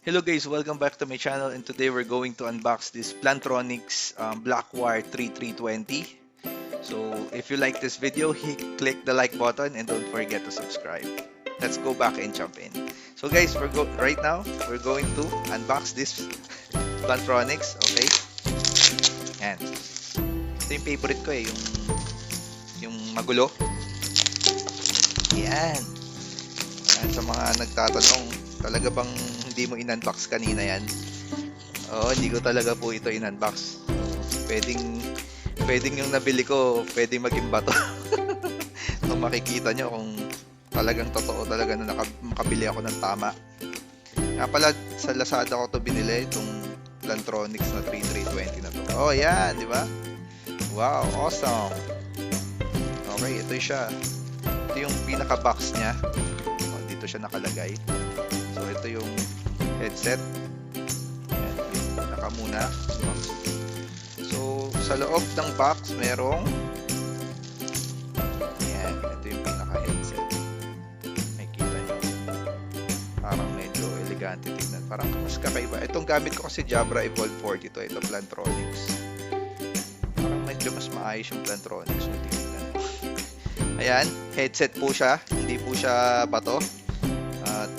Hello guys, welcome back to my channel, and today we're going to unbox this Plantronics Blackwire 3320. So if you like this video, click the like button and don't forget to subscribe. Let's go back and jump in. So guys, right now we're going to unbox this Plantronics, okay? And ito yung favorite ko yung magulo. Yan. Yan sa mga nagtatanong, talaga bang hindi mo in-unbox kanina yan? Oo, hindi ko talaga po ito in-unbox. Pwedeng yung nabili ko, pwedeng maging bato. So makikita nyo kung talagang totoo talaga na makabili ako ng tama. Nga pala, sa Lazada ko to binili, itong Plantronics na 3320 na to. Oh, yan, di ba? Wow, awesome. Okay, ito siya. Ito yung pinaka-box niya. Oh, dito siya nakalagay. So, ito yung headset. Ayan, pinaka muna. So, sa loob ng box, merong ayan, ito yung pinaka-headset. Makikita nyo. Parang medyo elegante tignan. Parang mas kakaiba. Itong gamit ko kasi Jabra Evolve 40 to. Ito, Plantronics. Parang medyo mas maayos yung Plantronics. Ayan, headset po siya. Hindi po siya bato. At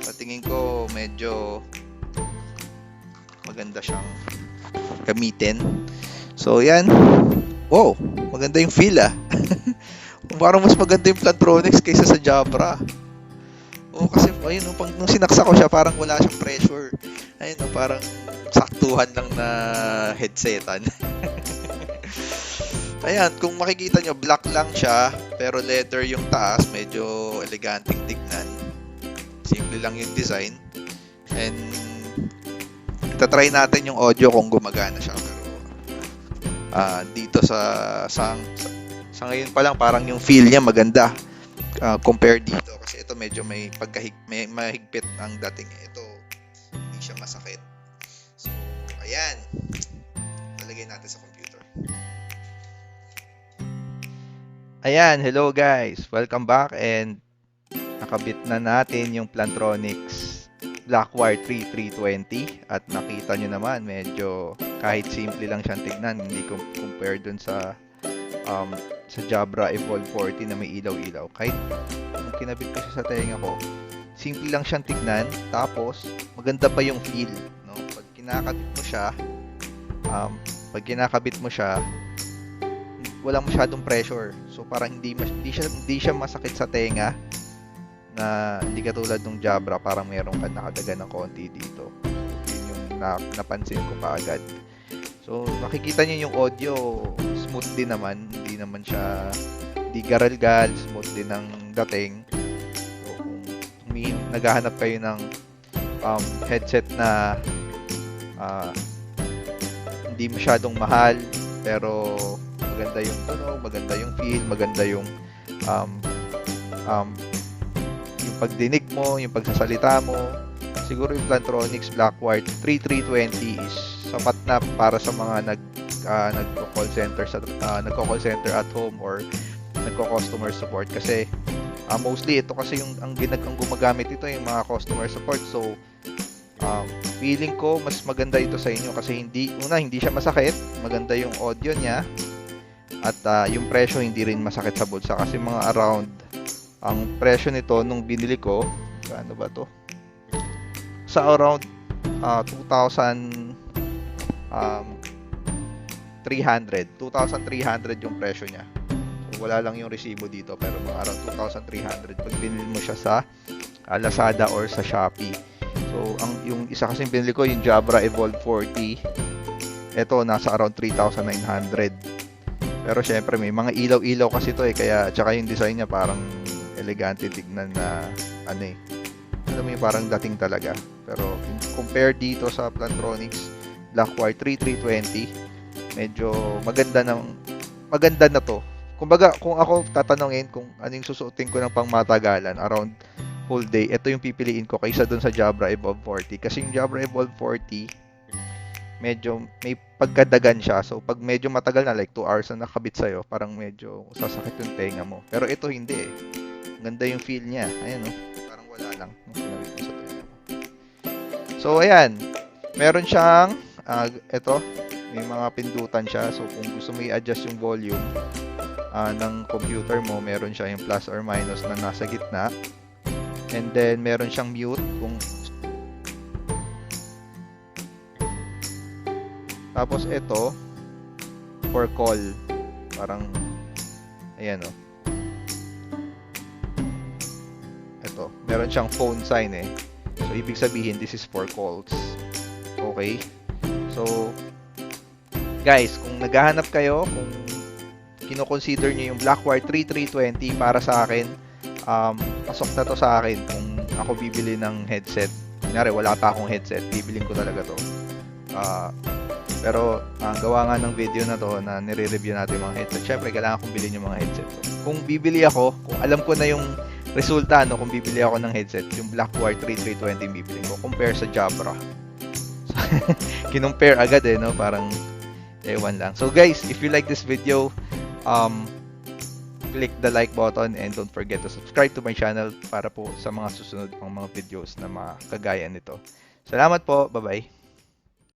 sa tingin ko medyo maganda siyang gamitin. So yan. Wow, maganda yung feel ah. Parang mas maganda yung Plantronics kaysa sa Jabra. Oo, kasi ayun, nung sinaksa ko siya, parang wala siyang pressure. Ayun, parang saktuhan lang na headsetan. Ayan, kung makikita nyo, black lang siya, pero leather yung taas, medyo eleganteng tignan. Simple lang yung design. And itatry natin yung audio kung gumagana siya. Pero dito sa ngayon pa lang, parang yung feel niya maganda compared dito. Kasi ito medyo may mahigpit ang dating. Ito, hindi siya masakit. So, ayan. Talagay natin sa computer. Ayan, hello guys. Welcome back, and nakabit na natin yung Plantronics Blackwire 3320 at nakita nyo naman medyo kahit simple lang siyang tignan, hindi compared dun sa Jabra Evolve 40 na may ilaw-ilaw. Kahit nung kinabit ko siya sa tenga ko, simple lang siyang tignan, tapos maganda pa yung feel, no? Pag kinakabit mo siya, wala masyadong pressure. So parang hindi siya masakit sa tenga, na hindi katulad ng Jabra, parang meron ka nakadaga ng konti dito. Yun yung napansin ko kaagad. So makikita niyo yung audio, smooth din naman, hindi garalgal, smooth din ng dating. So kung naghahanap kayo ng headset na hindi masyadong mahal, pero maganda yung tunog, maganda yung feel, maganda yung pagdinig mo, yung pagsasalita mo, siguro yung Plantronics Blackwire 3320 is sapat na para sa mga nagko-call center nagko-call center at home or nagko-customer support. Kasi mostly ito kasi ang gumagamit ito yung mga customer support. So feeling ko mas maganda ito sa inyo kasi hindi siya masakit, maganda yung audio niya, at yung presyo hindi rin masakit sa bulsa. Kasi mga around, ang presyo nito nung binili ko, ano ba to? Sa around 2,300 yung presyo niya. So, wala lang yung resibo dito, pero mga around 2,300 pag binili mo siya sa Lazada or sa Shopee. So yung isa kasing binili ko, yung Jabra Evolve 40, ito nasa around 3,900. Pero syempre may mga ilaw-ilaw kasi ito kaya tsaka yung design niya parang elegante tignan na alam mo yung parang dating talaga. Pero compared dito sa Plantronics Blackwire 3320, medyo maganda na to. Kumbaga, kung ako tatanungin kung ano yung susuotin ko ng pangmatagalan around whole day, ito yung pipiliin ko kaysa dun sa Jabra Evolve 40. Kasi yung Jabra Evolve 40, medyo may pagkadagan siya. So, pag medyo matagal na, like 2 hours na nakabit sa'yo, parang medyo sasakit yung tenga mo. Pero ito hindi Ganda yung feel niya. Ayan, no? Parang wala lang. So, ayan. Meron siyang, ito, may mga pindutan siya. So, kung gusto mo i-adjust yung volume ng computer mo, meron siya yung plus or minus na nasa gitna. And then, meron siyang mute. Tapos, ito, for call. Parang, ayan o. Ito, meron siyang phone sign eh. So, ibig sabihin, this is for calls. Okay? So, guys, kung naghahanap kayo, kung kino-consider nyo yung Blackwire 3320 para sa akin, pasok na to sa akin kung ako bibili ng headset. Kunyari, wala pa akong headset, bibilin ko talaga to. Pero, gawa nga ng video na to na nire-review natin yung mga headset. Syempre, kailangan kong bilhin yung mga headset to. Kung bibili ako, kung alam ko na yung resulta, no, kung bibili ako ng headset, yung Blackwire 3320 bibili ko, compare sa Jabra. So, kinumpare agad eh, no? Parang, ewan lang. So guys, if you like this video, click the like button and don't forget to subscribe to my channel para po sa mga susunod pang mga videos na mga kagaya nito. Salamat po. Bye-bye.